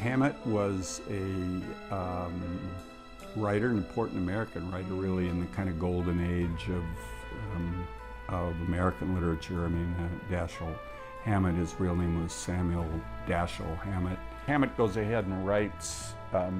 Hammett was a writer, an important American writer, really in the kind of golden age of American literature. I mean, Dashiell Hammett, his real name was Samuel Dashiell Hammett. Hammett goes ahead and writes, a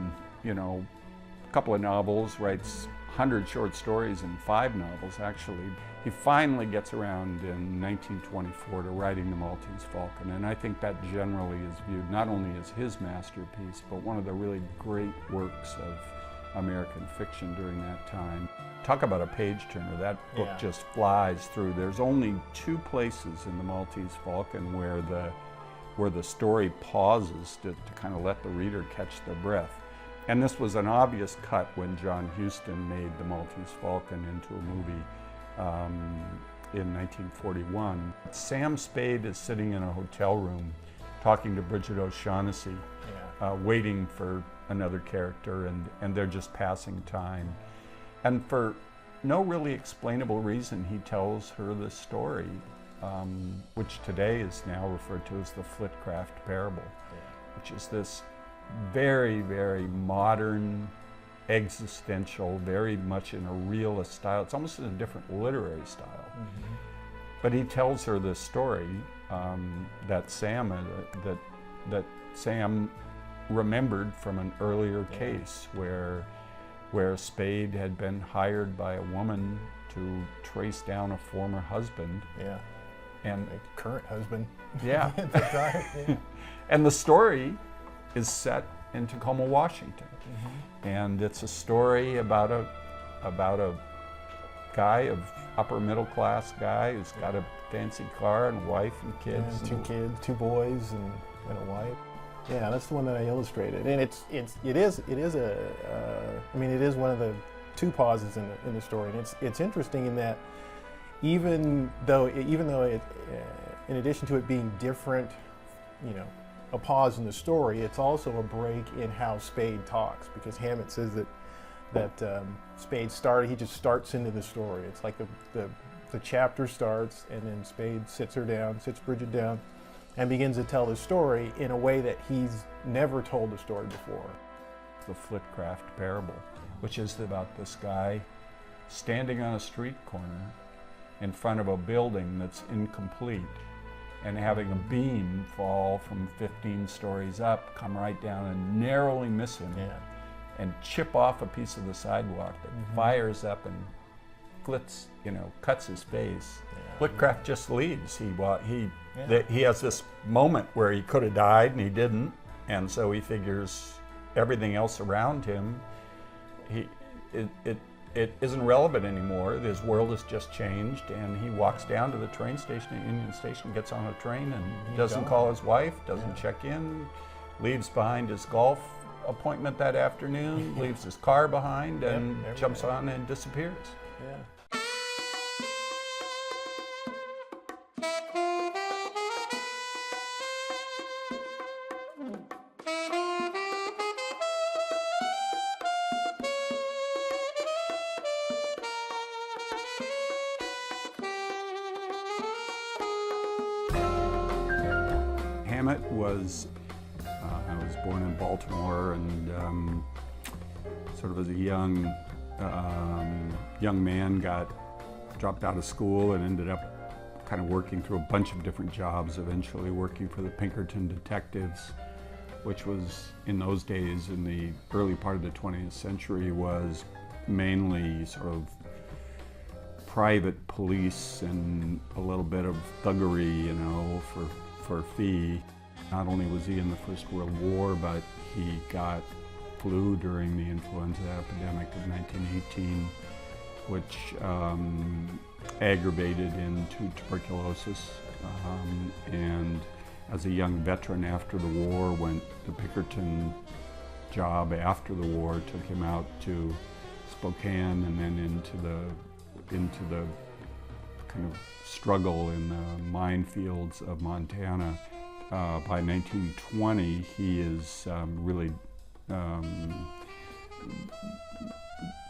couple of novels, writes 100 short stories and 5 novels, actually. He finally gets around in 1924 to writing The Maltese Falcon, and I think that generally is viewed not only as his masterpiece, but one of the really great works of American fiction during that time. Talk about a page-turner. That book just flies through. There's only 2 places in The Maltese Falcon where the story pauses to kind of let the reader catch their breath. And this was an obvious cut when John Huston made The Maltese Falcon into a movie in 1941. Sam Spade is sitting in a hotel room talking to Bridget O'Shaughnessy, waiting for another character, and they're just passing time. And for no really explainable reason, he tells her this story, which today is now referred to as the Flitcraft Parable, which is this very, very modern, existential, very much in a realist style. It's almost in a different literary style. Mm-hmm. But he tells her this story that Sam remembered from an earlier case where Spade had been hired by a woman to trace down a former husband. Yeah. And a current husband. Yeah. At the time. Yeah. And the story is set in Tacoma, Washington. Mm-hmm. And it's a story about a guy, of upper middle class guy who's got a fancy car and a wife and kids. Yeah, 2 kids, 2 boys and a wife. Yeah, that's the one that I illustrated, and it is one of the 2 pauses in the story, and it's interesting in that even though it, in addition to it being different, a pause in the story, it's also a break in how Spade talks, because Hammett says that Spade he just starts into the story. It's like the chapter starts, and then Spade sits Bridget down, and begins to tell the story in a way that he's never told the story before. The Flitcraft Parable, which is about this guy standing on a street corner in front of a building that's incomplete and having a beam fall from 15 stories up, come right down and narrowly miss him, and chip off a piece of the sidewalk that fires up and cuts his face. Flitcraft just leaves. He has this moment where he could have died and he didn't, and so he figures everything else around him, it isn't relevant anymore. His world has just changed, and he walks down to the train station at Union Station, gets on a train, and doesn't call his wife, doesn't check in, leaves behind his golf appointment that afternoon, leaves his car behind, and jumps on and disappears. Yeah. Hammett was, I was born in Baltimore, and sort of as a young man dropped out of school and ended up kind of working through a bunch of different jobs, eventually working for the Pinkerton Detectives, which was, in those days, in the early part of the 20th century, was mainly sort of private police and a little bit of thuggery, for a fee. Not only was he in the First World War, but he got flu during the influenza epidemic of 1918, which aggravated into tuberculosis. And as a young veteran after the war, the Pinkerton job after the war took him out to Spokane and then into the kind of struggle in the minefields of Montana. By 1920, he is really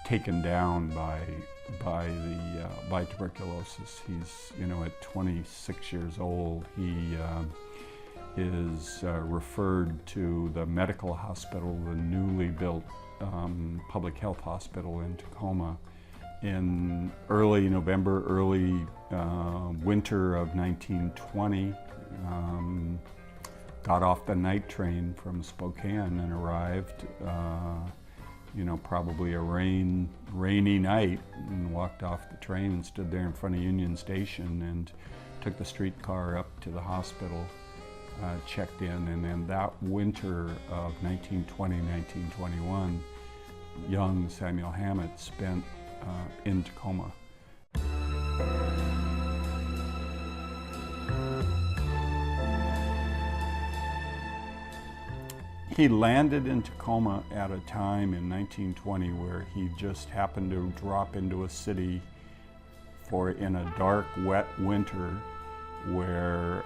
taken down by tuberculosis. He's, at 26 years old, is referred to the medical hospital, the newly built public health hospital in Tacoma. In early November, early winter of 1920, got off the night train from Spokane and arrived, probably a rainy night, and walked off the train and stood there in front of Union Station and took the streetcar up to the hospital, checked in, and then that winter of 1920-1921, young Samuel Hammett spent in Tacoma. He landed in Tacoma at a time in 1920 where he just happened to drop into a city in a dark, wet winter where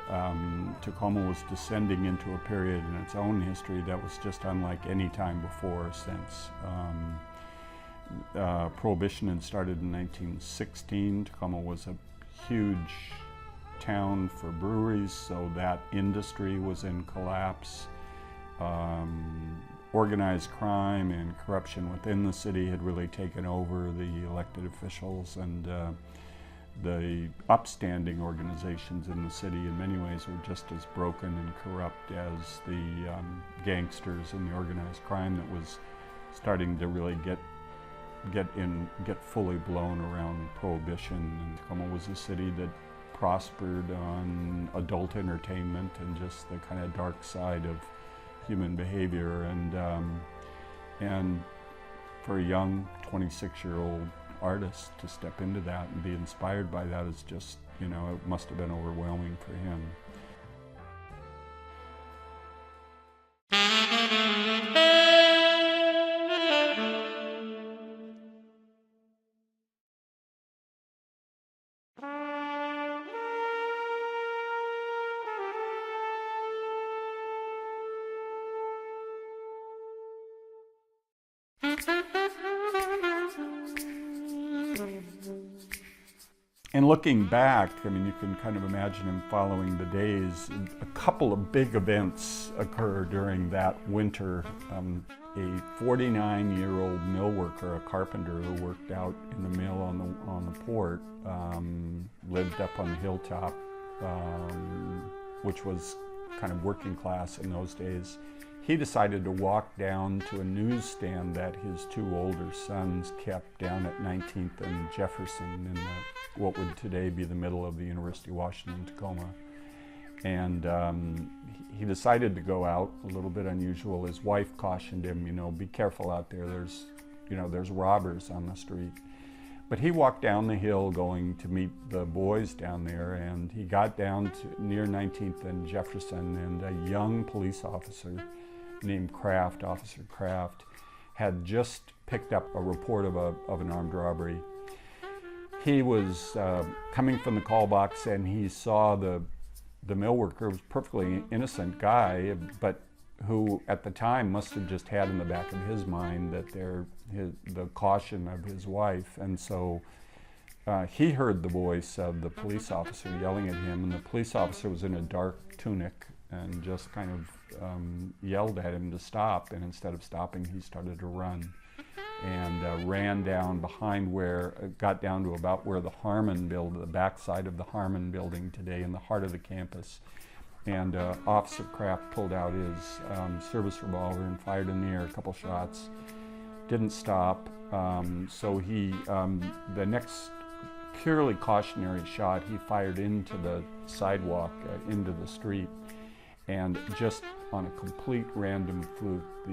Tacoma was descending into a period in its own history that was just unlike any time before since Prohibition had started in 1916. Tacoma was a huge town for breweries, so that industry was in collapse. Organized crime and corruption within the city had really taken over the elected officials, and the upstanding organizations in the city in many ways were just as broken and corrupt as the gangsters and the organized crime that was starting to really get fully blown around Prohibition. And Tacoma was a city that prospered on adult entertainment and just the kind of dark side of human behavior, and for a young 26-year-old artist to step into that and be inspired by that is just, it must have been overwhelming for him. And looking back, you can kind of imagine him following the days. A couple of big events occur during that winter. A 49-year-old mill worker, a carpenter who worked out in the mill on the port, lived up on the hilltop, which was kind of working class in those days. He decided to walk down to a newsstand that his two older sons kept down at 19th and Jefferson in what would today be the middle of the University of Washington, Tacoma. And he decided to go out, a little bit unusual. His wife cautioned him, be careful out there, there's robbers on the street. But he walked down the hill going to meet the boys down there, and he got down to near 19th and Jefferson, and a young police officer named Officer Kraft, had just picked up a report of an armed robbery. He was coming from the call box, and he saw the mill worker, was a perfectly innocent guy, but who at the time must have just had in the back of his mind that the caution of his wife. And so he heard the voice of the police officer yelling at him, and the police officer was in a dark tunic and just kind of yelled at him to stop, and instead of stopping, he started to run and ran down behind got down to about where the Harmon building, the backside of the Harmon building today in the heart of the campus. And Officer Kraft pulled out his service revolver and fired in the air a couple shots. Didn't stop, so he, the next purely cautionary shot, he fired into the sidewalk, into the street. And just on a complete random fluke,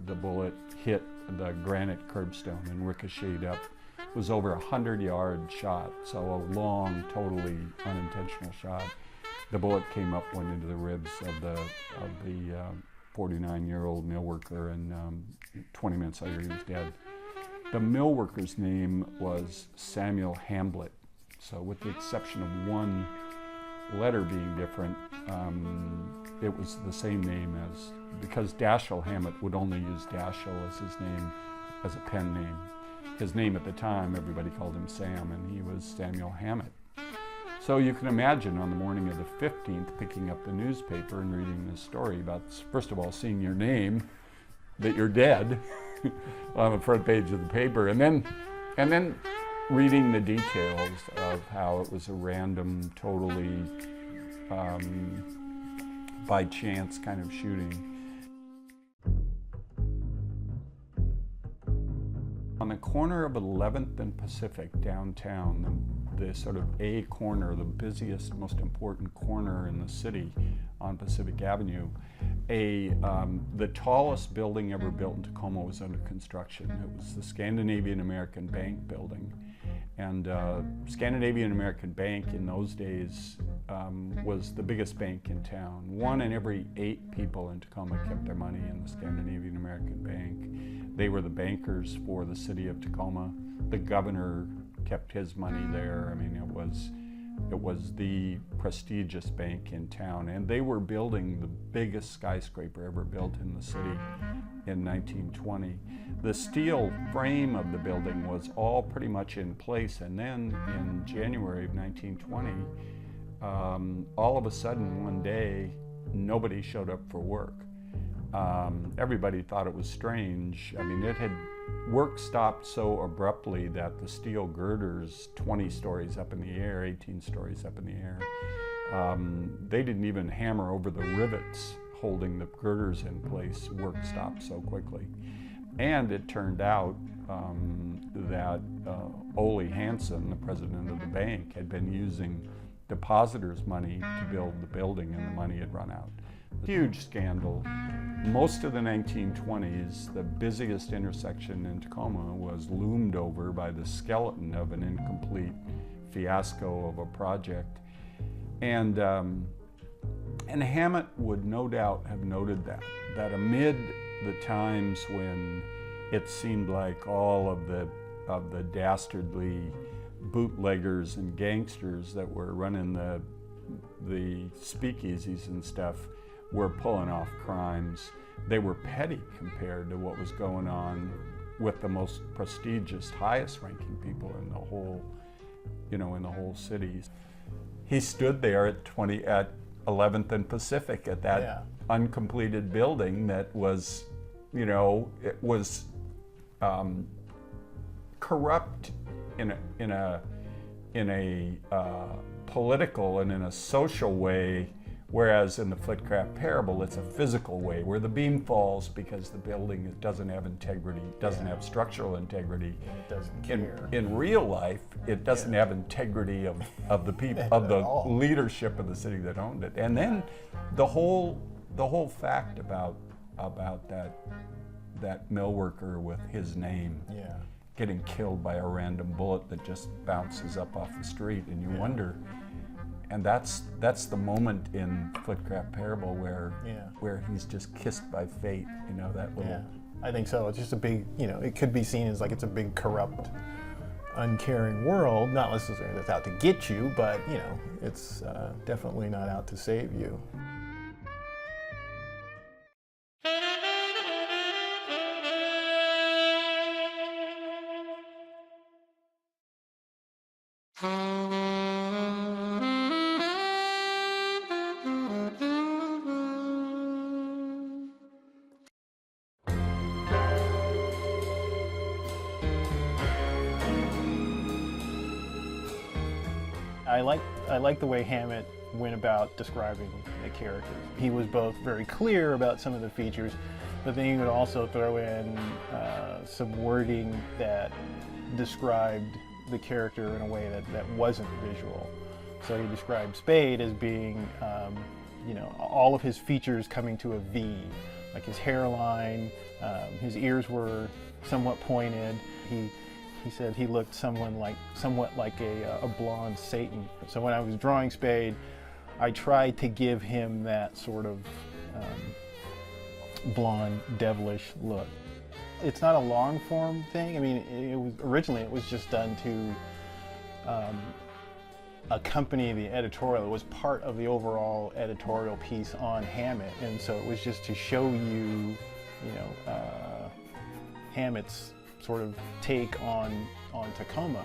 the bullet hit the granite curbstone and ricocheted up. It was over 100-yard shot, so a long, totally unintentional shot. The bullet came up, went into the ribs of the 49-year-old mill worker, and 20 minutes later he was dead. The mill worker's name was Samuel Hamblett, so with the exception of one letter being different, it was the same name because Dashiell Hammett would only use Dashiell as his name, as a pen name. His name at the time, everybody called him Sam, and he was Samuel Hammett. So you can imagine on the morning of the 15th picking up the newspaper and reading this story about, first of all, seeing your name, that you're dead, on the front page of the paper, and then reading the details of how it was a random, totally by chance kind of shooting. On the corner of 11th and Pacific downtown, the sort of A corner, the busiest, most important corner in the city on Pacific Avenue, the tallest building ever built in Tacoma was under construction. It was the Scandinavian American Bank building. And Scandinavian American Bank in those days was the biggest bank in town. 1 in every 8 people in Tacoma kept their money in the Scandinavian American Bank. They were the bankers for the city of Tacoma. The governor kept his money there. I mean, it was the prestigious bank in town, and they were building the biggest skyscraper ever built in the city in 1920. The steel frame of the building was all pretty much in place, and then in January of 1920, all of a sudden one day, nobody showed up for work. Everybody thought it was strange. I mean, work stopped so abruptly that the steel girders, 20 stories up in the air, 18 stories up in the air, they didn't even hammer over the rivets holding the girders in place. Work stopped so quickly. And it turned out that Ole Hansen, the president of the bank, had been using depositors' money to build the building, and the money had run out. Huge scandal. Most of the 1920s, the busiest intersection in Tacoma was loomed over by the skeleton of an incomplete fiasco of a project. And Hammett would no doubt have noted that amid the times when it seemed like all of the dastardly bootleggers and gangsters that were running the speakeasies and stuff were pulling off crimes, they were petty compared to what was going on with the most prestigious, highest ranking people in the whole, in the whole city. He stood there at 11th and Pacific at that uncompleted building that was, it was corrupt in a political and in a social way. Whereas in the Flitcraft Parable, it's a physical way, where the beam falls because the building doesn't have integrity, doesn't have structural integrity. It doesn't care. In real life, it doesn't have integrity of the people, of the leadership of the city that owned it. And then the whole fact about that mill worker with his name getting killed by a random bullet that just bounces up off the street, and you wonder. And that's the moment in Flitcraft Parable where he's just kissed by fate, that little. Yeah, I think so. It's just a big, it could be seen as like it's a big corrupt, uncaring world. Not necessarily that's out to get you, but it's definitely not out to save you. I like the way Hammett went about describing the characters. He was both very clear about some of the features, but then he would also throw in some wording that described the character in a way that wasn't visual. So he described Spade as being, all of his features coming to a V, like his hairline, his ears were somewhat pointed. He said he looked somewhat like a blonde Satan. So when I was drawing Spade, I tried to give him that sort of blonde, devilish look. It's not a long form thing. I mean, originally it was just done to accompany the editorial. It was part of the overall editorial piece on Hammett, and so it was just to show you, Hammett's sort of take on Tacoma,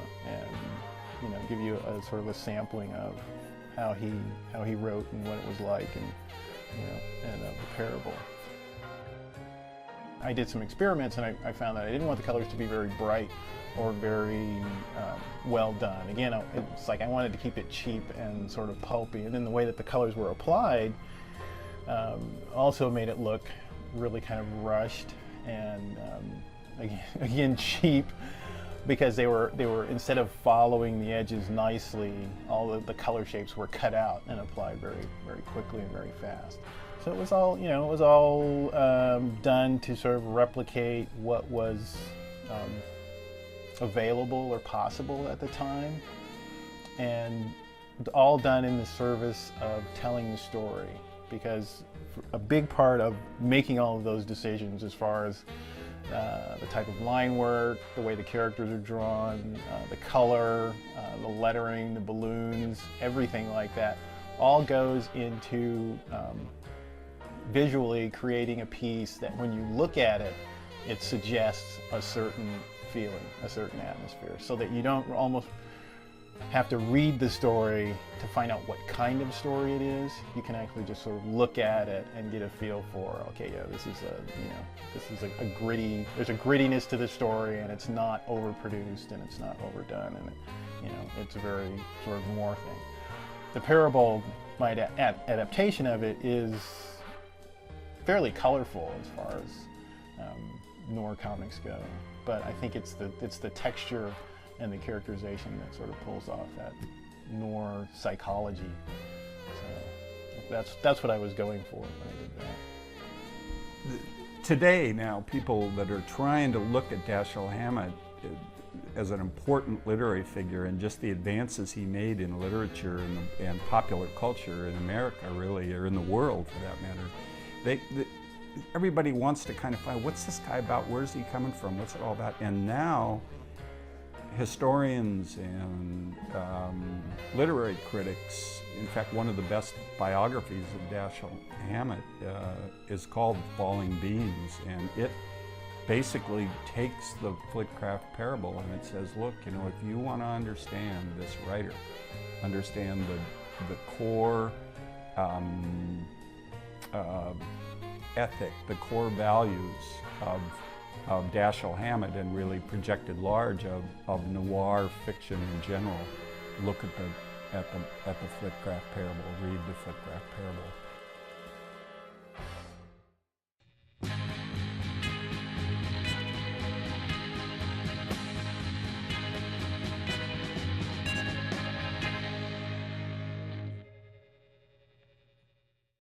give you a sort of a sampling of how he wrote and what it was like, and the parable. I did some experiments, and I found that I didn't want the colors to be very bright or very well done. Again, it's like I wanted to keep it cheap and sort of pulpy, and then the way that the colors were applied also made it look really kind of rushed and again cheap, because they were instead of following the edges nicely, all of the color shapes were cut out and applied very, very quickly and very fast. So it was all done to sort of replicate what was available or possible at the time, and all done in the service of telling the story, because a big part of making all of those decisions as far as the type of line work, the way the characters are drawn, the color, the lettering, the balloons, everything like that, all goes into visually creating a piece that when you look at it, it suggests a certain feeling, a certain atmosphere, so that you don't almost have to read the story to find out what kind of story it is. You can actually just sort of look at it and get a feel for, okay, yeah, this is a gritty, there's a grittiness to the story, and it's not overproduced and it's not overdone, and it's a very sort of Noir thing. The Parable, my adaptation of it, is fairly colorful as far as Noir comics go, but I think it's the texture and the characterization that sort of pulls off that Noir psychology. So that's what I was going for when I did that. Today, now, people that are trying to look at Dashiell Hammett as an important literary figure, and just the advances he made in literature and popular culture in America, really, or in the world for that matter, everybody wants to kind of find, what's this guy about? Where's he coming from? What's it all about? And now, historians and literary critics, in fact, one of the best biographies of Dashiell Hammett is called Falling Beams, and it basically takes the Flitcraft Parable and it says, look, if you want to understand this writer, understand the core ethic, the core values of Dashiell Hammett, and really projected large of noir fiction in general, look at the Flitcraft Parable, read the Flitcraft Parable.